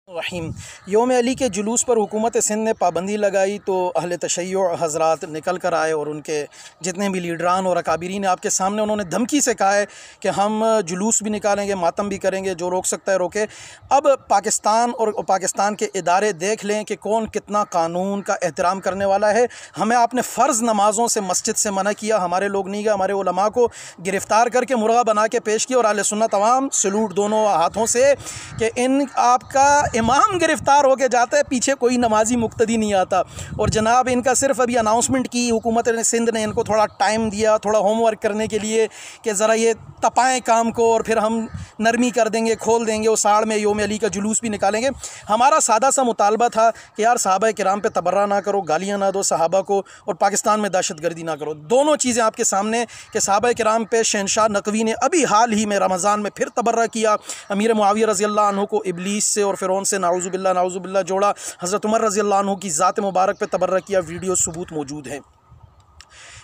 रहीम। योम अली के जुलूस पर हुकूमत सिंध ने पाबंदी लगाई तो अहले तशय्यो हज़रात निकल कर आए और उनके जितने भी लीडरान और अकाबिरीन आपके सामने उन्होंने धमकी से कहा है कि हम जुलूस भी निकालेंगे, मातम भी करेंगे, जो रोक सकता है रोके। अब पाकिस्तान और पाकिस्तान के इदारे देख लें कि कौन कितना कानून का एहतराम करने वाला है। हमें आपने फ़र्ज़ नमाज़ों से मस्जिद से मना किया, हमारे लोग नहीं गए, हमारे उलमा को गिरफ़्तार करके मुर्गा बना के पेश किया और अहले सुन्नत तमाम सलूट दोनों हाथों से कि इन आपका इमाम गिरफ़्तार होके जाता है, पीछे कोई नमाजी मुक्तदी नहीं आता। और जनाब इनका सिर्फ अभी अनाउंसमेंट की हुकूमत सिंध ने, इनको थोड़ा टाइम दिया थोड़ा होमवर्क करने के लिए कि ज़रा ये तपाएं काम को और फिर हम नरमी कर देंगे, खोल देंगे, उस आड़ में योम अली का जुलूस भी निकालेंगे। हमारा सादा सा मुतालबा था कि यार सहाबा किराम पे तबर्रा ना करो, गालियाँ ना दो सहाबा को, और पाकिस्तान में दहशत गर्दी ना करो। दोनों चीज़ें आपके सामने कि सहाबा किराम पे शहनशाह नकवी ने अभी हाल ही में रमज़ान में फिर तबर्रा किया। अमीर मुआविया रज़ी अल्लाह अन्हु को इबलीस से और फ़िरौन से नाउज़ुबिल्लाह जोड़ा। हज़रत उमर रज़ी अल्लाह अन्हु की ज़ात मुबारक पे तबर्रा किया, वीडियो सबूत मौजूद है।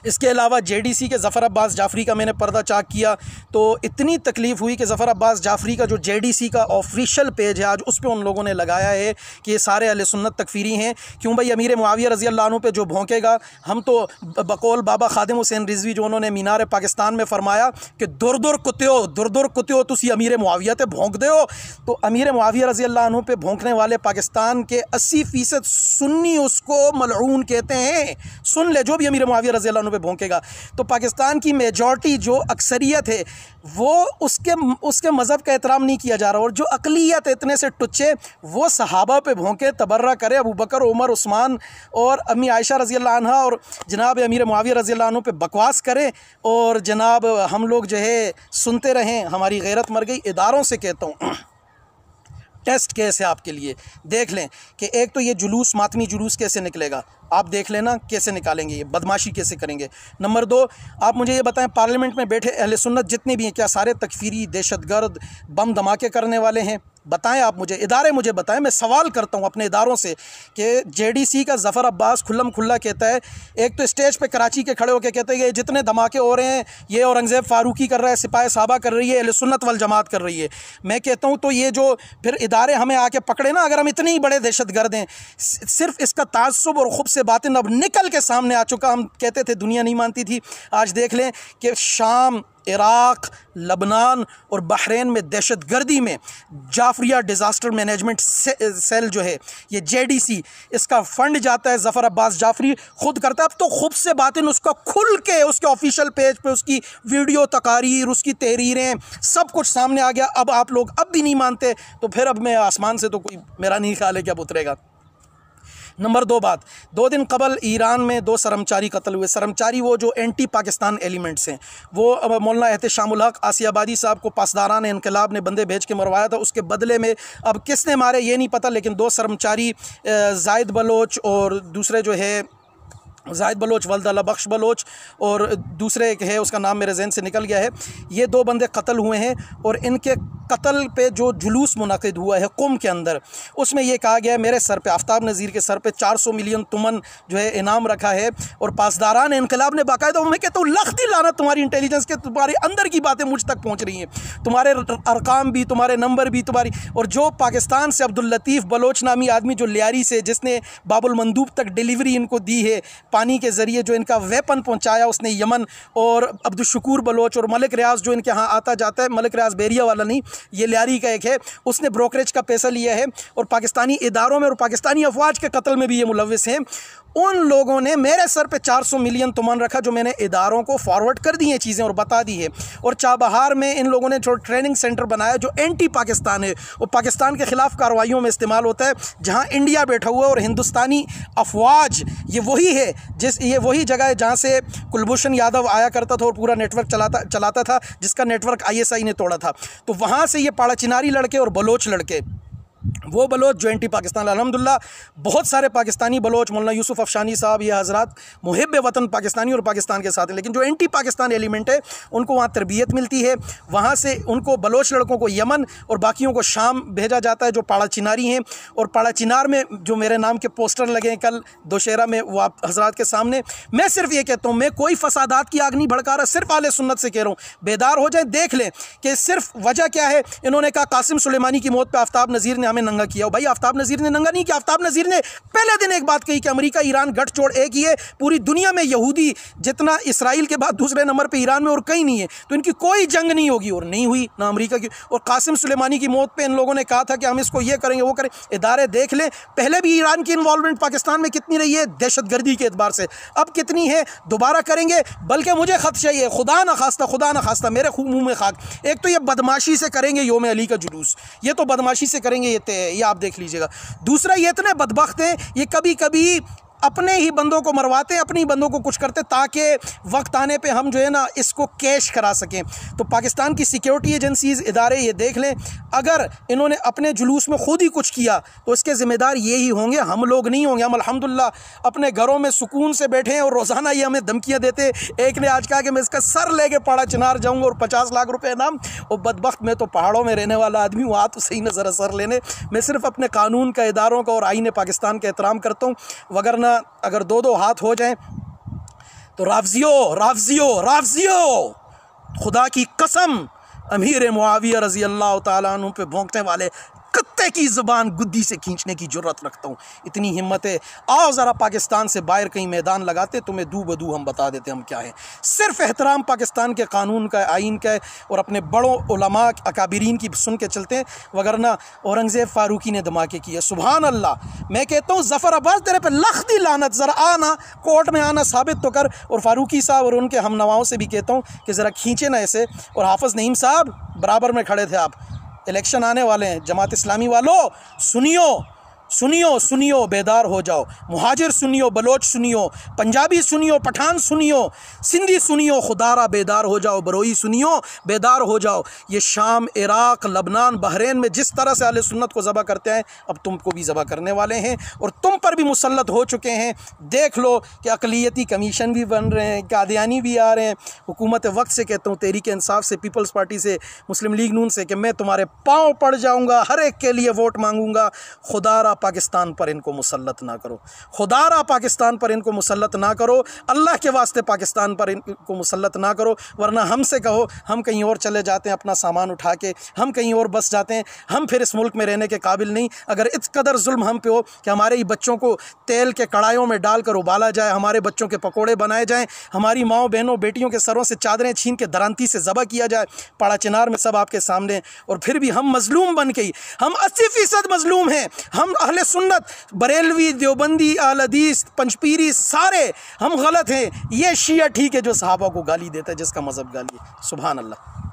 इसके अलावा जेडीसी के ज़फ़र अब्बास जाफ़री का मैंने पर्दा चाक किया तो इतनी तकलीफ़ हुई कि ज़फ़र अब्बास जाफ़री का जो जेडीसी का ऑफिशियल पेज है आज उस पर उन लोगों ने लगाया है कि ये सारे अहले सुन्नत तकफ़ीरी हैं। क्यों भाई, अमीर मुआविया रज़ी अल्लाह अन्हु पे जो भौंकेगा, हम तो बकौल बाबा खादिम हुसैन रिज़वी जो उन्होंने मीनार पाकिस्तान में फ़रमाया कि दुर दुर कुत्यो तुसी अमीर मुआविया ते भौंक दे हो। तो अमीर मुआविया रज़ी अल्लाह अन्हु पे भौंकने वाले पाकिस्तान के 80% सुन्नी उसको मलऊन कहते हैं। सुन ले, जो भी अमीर मुआविया रज़ी अल्लाह पे भौंकेगा तो पाकिस्तान की मेजॉरिटी जो अक्सरियत है वो उसके मज़हब का एहतराम नहीं किया जा रहा, और जो अक़लियत इतने से टुच्चे वो सहाबा पे भौंके, तबर्रा करे, अबू बकर, उमर, उस्मान और अम्मी आयशा रज़ी अल्लाह अन्हा और जनाब अमीर मुआविया रज़ी अल्लाह अन्हु पे बकवास करें और जनाब हम लोग जो है सुनते रहें। हमारी गैरत मर गई। इदारों से कहता हूँ टेस्ट केस है आपके लिए, देख लें कि एक तो ये जुलूस, मातमी जुलूस कैसे निकलेगा, आप देख लेना कैसे निकालेंगे, ये बदमाशी कैसे करेंगे। नंबर 2, आप मुझे ये बताएं पार्लियामेंट में बैठे अहले सुन्नत जितने भी हैं क्या सारे तकफीरी, दहशतगर्द, बम धमाके करने वाले हैं? बताएं आप मुझे, इदारे मुझे बताएं। मैं सवाल करता हूं अपने इदारों से कि जेडीसी का ज़फ़र अब्बास खुल्लम खुल्ला कहता है, एक तो स्टेज पे कराची के खड़े होकर कहते हैं कि जितने धमाके हो रहे हैं ये औरंगज़ेब फ़ारूकी कर रहा है, सिपाही साहबा कर रही है, अहले सुन्नत वल जमात कर रही है। मैं कहता हूं तो ये जो फिर इदारे हमें आके पकड़े ना, अगर हम इतने ही बड़े दहशतगर्द हैं, सिर्फ इसका ताज्जुब और खुब से बातें अब निकल के सामने आ चुका। हम कहते थे दुनिया नहीं मानती थी, आज देख लें कि शाम, इराक़, लबनान और बहरीन में दहशतगर्दी में जाफरिया डिज़ास्टर मैनेजमेंट सेल जो है ये जेडीसी, इसका फ़ंड जाता है, ज़फ़र अब्बास जाफ़री खुद करता है। अब तो खूब से बातें उसका खुल के उसके ऑफिशियल पेज पे उसकी वीडियो तकारीर, उसकी तहरीरें, सब कुछ सामने आ गया। अब आप लोग अब भी नहीं मानते तो फिर अब मैं आसमान से तो कोई मेरा नहीं ख्याल है कि अब उतरेगा। नंबर 2 बात, 2 दिन कबल ईरान में 2 सरमचारी कत्ल हुए। सरमचारी वो जो एंटी पाकिस्तान एलिमेंट्स हैं, वो मौलाना एहतशामुल हक आसियाबादी साहब को पासदारान इनकलाब ने बंदे भेज के मरवाया था। उसके बदले में अब किसने मारे ये नहीं पता, लेकिन 2 सरमचारी जायद बलोच और दूसरे जो है जायद बलोच वल्द बख्श बलोच और दूसरे एक है उसका नाम मेरे जहन से निकल गया है, ये 2 बंदे कत्ल हुए हैं। और इनके कत्ल पे जो जुलूस मुनक़िद हुआ है क़ुम के अंदर, उसमें ये कहा गया है मेरे सर पे, आफ्ताब नज़ीर के सर पे 400 मिलियन तुमन जो है इनाम रखा है। और पासदारान इनकलाब ने बाकायदा, मैं कहता हूँ लख्ती लानत तुम्हारी इंटेलिजेंस के, तुम्हारे अंदर की बातें मुझ तक पहुँच रही हैं, तुम्हारे अरकाम भी, तुम्हारे नंबर भी, तुम्हारी। और जो पाकिस्तान से अब्दुल लतीफ़ बलोच नामी आदमी जो लियारी से, जिसने बाबुल मंदूब तक डिलीवरी इनको दी है पानी के ज़रिए, जो इनका वेपन पहुंचाया उसने यमन, और अब्दुल शकूर बलोच और मलिक रियाज जो इनके यहाँ आता जाता है, मलिक रियाज बेरिया वाला नहीं, ये लियारी का एक है, उसने ब्रोकरेज का पैसा लिया है और पाकिस्तानी इदारों में और पाकिस्तानी अफवाज के कत्ल में भी ये मुलव्विस हैं। उन लोगों ने मेरे सर पे 400 मिलियन तुमन रखा, जो मैंने इदारों को फॉरवर्ड कर दी हैं चीज़ें और बता दी है। और चाबहार में इन लोगों ने जो ट्रेनिंग सेंटर बनाया जो एंटी पाकिस्तान है, वो पाकिस्तान के ख़िलाफ़ कार्रवाइयों में इस्तेमाल होता है, जहाँ इंडिया बैठा हुआ है और हिंदुस्तानी अफवाज ये वही है ये वही जगह है जहाँ से कुलभूषण यादव आया करता था और पूरा नेटवर्क चलाता था, जिसका नेटवर्क ISI ने तोड़ा था। तो वहाँ से ये पाड़ा चिनारी लड़के और बलोच लड़के, वो बलोच जो एंटी पाकिस्तान, अल्हम्दुलिल्लाह बहुत सारे पाकिस्तानी बलोच, मौलाना यूसुफ अफशानी साहब, ये हज़रात मुहिब वतन पाकिस्तानी और पाकिस्तान के साथ हैं, लेकिन जो एंटी पाकिस्तान एलिमेंट है उनको वहाँ तरबियत मिलती है। वहाँ से उनको बलोच लड़कों को यमन और बाकियों को शाम भेजा जाता है जो पाड़ा चिनारी हैं। और पाड़ा चिनार में जो मेरे नाम के पोस्टर लगे हैं कल दोशहरा में, वो आप हज़रात के सामने, मैं सिर्फ ये कहता हूँ, मैं कोई फसादात की आग नहीं भड़का रहा, सिर्फ आले सुन्नत से कह रहा हूँ, बेदार हो जाए, देख लें कि सिर्फ वजह क्या है। इन्होंने कहा कासिम सुलेमानी की मौत पर आफ्ताब नज़ीर ने में नंगा किया हो। भाई आफ्ताब नज़ीर ने नंगा नहीं किया। आफ्ताब नज़ीर ने पहले दिन एक बात कही कि अमेरिका ईरान गठजोड़ एक ही है, पूरी दुनिया में यहूदी जितना इसराइल के बाद दूसरे नंबर पर ईरान में और कहीं नहीं है, तो इनकी कोई जंग नहीं होगी, और नहीं हुई ना अमेरिका की। और कासिम सुलेमानी की मौत पर इन लोगों ने कहा था कि हम इसको ये करेंगे वो करें। इदारे देख लें, पहले भी ईरान की इन्वॉल्वमेंट पाकिस्तान में कितनी रही है दहशतगर्दी के एतबार से, अब कितनी है, दोबारा करेंगे। बल्कि मुझे खदशा ये, खुदा न खास्ता मेरे मुंह में खाक, एक तो ये बदमाशी से करेंगे योम अली का जुलूस, ये तो बदमाशी से करेंगे, ये आप देख लीजिएगा। दूसरा, ये इतने बदबख्त हैं, ये कभी कभी अपने ही बंदों को मरवाते, अपने ही बंदों को कुछ करते, ताकि वक्त आने पे हम जो है ना इसको कैश करा सकें। तो पाकिस्तान की सिक्योरिटी एजेंसीज़, इदारे ये देख लें, अगर इन्होंने अपने जुलूस में खुद ही कुछ किया तो इसके ज़िम्मेदार ये ही होंगे, हम लोग नहीं होंगे। हम अल्हम्दुलिल्लाह अपने घरों में सुकून से बैठे हैं और रोज़ाना ये हमें धमकियाँ देते। एक ने आज कहा कि मैं इसका सर लेके पहाड़ा चिनार जाऊँगा और 50 लाख रुपये इनाम। और बदबख्त, मैं तो पहाड़ों में रहने वाला आदमी हूँ, आ तो सही नज़र सर लेने। मैं सिर्फ अपने कानून का, इदारों का और आईन पाकिस्तान का एहतराम करता हूँ, वगरना अगर दो हाथ हो जाएं तो रावजियो खुदा की कसम अमीर मुआविया रज़ी अल्लाह ताला अन्हु पे भौंकने वाले कुत्ते की ज़ुबान गुद्दी से खींचने की जुर्रत रखता हूँ। इतनी हिम्मत है, आओ ज़रा पाकिस्तान से बाहर कहीं मैदान लगाते, तुम्हें दू बदू हम बता देते हम क्या है। सिर्फ एहतराम पाकिस्तान के कानून का, आइन का और अपने बड़ों उलमा अकाबिरीन की सुन के चलते हैं, वगरना औरंगज़ेब फ़ारूकी ने धमाके किए। सुभान अल्लाह, मैं कहता हूँ ज़फ़र अब्बास तेरे पे लख्ती लानत, ज़रा आना कोर्ट में आना साबित तो कर। और फ़ारूकी साहब और उनके हम नवाओं से भी कहता हूँ कि ज़रा खींचे ना ऐसे। और हाफ़िज़ नईम साहब बराबर में खड़े थे आप, इलेक्शन आने वाले हैं, जमात इस्लामी वालों सुनियो, बेदार हो जाओ। मुहाजिर सुनियो, बलोच सुनियो, पंजाबी सुनियो, पठान सुनियो, सिंधी सुनियो, खुदारा बेदार हो जाओ। बरोई सुनियो, बेदार हो जाओ। ये शाम, इराक़, लबनान, बहरीन में जिस तरह से अहले सुन्नत को ज़बह करते हैं, अब तुमको भी ज़बह करने वाले हैं और तुम पर भी मुसल्लत हो चुके हैं। देख लो कि अक़लियती कमीशन भी बन रहे हैं, कादियानी भी आ रहे हैं। हुकूमत वक्त से कहता हूँ, तहरीक इंसाफ से, पीपल्स पार्टी से, मुस्लिम लीग नून से, कि मैं तुम्हारे पाँव पड़ जाऊँगा, हर एक के लिए वोट मांगूँगा। खुदारा पाकिस्तान पर इनको मुसल्लत ना करो, खुदारा पाकिस्तान पर इनको मुसल्लत ना करो, अल्लाह के वास्ते पाकिस्तान पर इनको मुसल्लत ना करो। वरना हमसे कहो, हम कहीं और चले जाते हैं अपना सामान उठा के, हम कहीं और बस जाते हैं, हम फिर इस मुल्क में रहने के काबिल नहीं। अगर इस कदर जुल्म हम पे हो कि हमारे ही बच्चों को तेल के कढ़ाइयों में डालकर उबाला जाए, हमारे बच्चों के पकोड़े बनाए जाएँ, हमारी माओ बहनों बेटियों के सरों से चादरें छीन के दरांती से ज़बह किया जाए, पाड़ा चिनार में सब आपके सामने, और फिर भी हम मजलूम बन के, हम 80% मजलूम हैं। हम अहले सुन्नत, बरेलवी, देवबंदी, अहल हदीस, पंचपीरी, सारे हम गलत हैं। ये शिया ठीक है जो सहाबा को गाली देता है, जिसका मज़हब गाली है। सुभान अल्लाह।